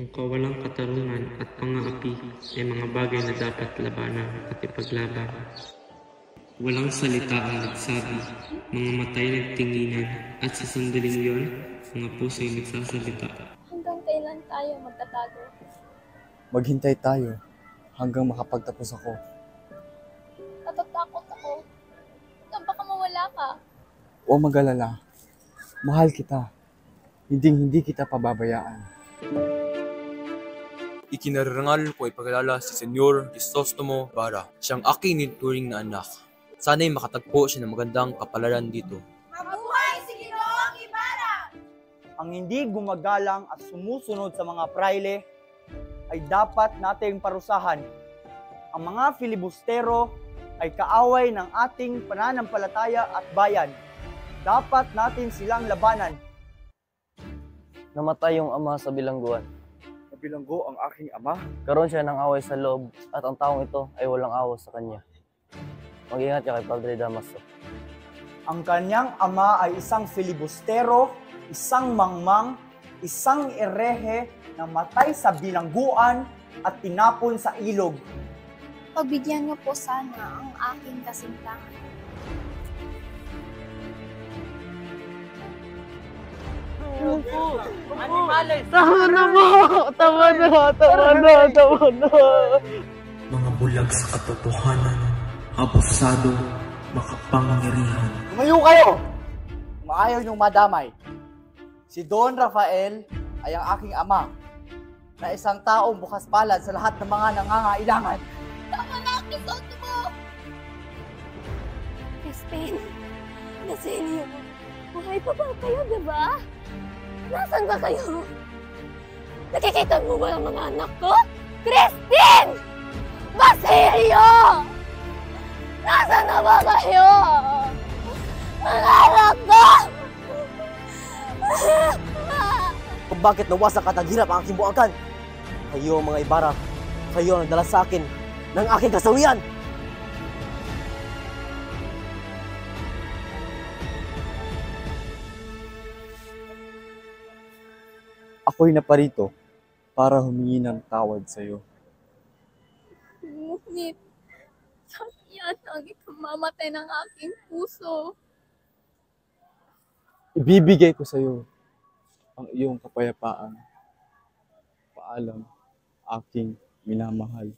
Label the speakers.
Speaker 1: Ang kawalang katarungan at pang-aapi ay mga bagay na dapat labanan at ipaglaban. Walang salita ang nagsabi, mga mata'y nagtinginan, at sa sandaling yon, mga puso'y nagsasalita.
Speaker 2: Hanggang kailan tayo magtatago?
Speaker 3: Maghintay tayo hanggang makapagtapos ako.
Speaker 2: Natatakot ako. Baka mawala ka.
Speaker 3: O mag-alala, mahal kita. Hindi kita pababayaan.
Speaker 4: Ikinarangal ko ay pagkalala si Senyor Crisostomo Bara. Siyang aking ninuturing na anak. Sana'y makatagpo siya ng magandang kapalaran dito.
Speaker 5: Mabuhay si Ginoong Ibarra!
Speaker 6: Ang hindi gumagalang at sumusunod sa mga praile ay dapat nating parusahan. Ang mga filibustero ay kaaway ng ating pananampalataya at bayan. Dapat natin silang labanan.
Speaker 7: Namatay yung ama sa bilangguan.
Speaker 3: Nabilanggo ang aking ama.
Speaker 7: Karoon siya ng away sa loob at ang taong ito ay walang awa sa kanya. Mag-ingat ka kay Padre Damaso.
Speaker 6: Ang kanyang ama ay isang filibustero, isang mangmang, isang erehe na matay sa bilangguan at tinapon sa ilog.
Speaker 2: Pagbigyan niyo po sana ang aking kasintahan.
Speaker 8: Tama na!
Speaker 1: Mga bulag sa katotohanan, abusado, makapangyarihan.
Speaker 6: Tumayo kayo! Kung ayaw niyong madamay, si Don Rafael ay ang aking ama na isang taong bukas palad sa lahat ng mga nangangailangan.
Speaker 2: Tama na, Crisostomo! Crispin, Basilio, buhay pa ba kayo, diba? Nasaan ba kayo? Nakikita mo ba ang mga anak ko? Crispin! Basilio! Nasaan na ba kayo? Mga anak ko!
Speaker 7: Kung bakit nawasak at naghirap ang aking buangkan? Kayo mga Ibarra, kayo ang nagdala sa akin ng aking kasawian!
Speaker 3: Ako'y naparito para humingi ng tawad sa iyo.
Speaker 2: Ngunit, sakyan ang ikamamatay ng aking puso.
Speaker 3: Ibibigay ko sa iyo ang iyong kapayapaan. Paalam, aking minamahal.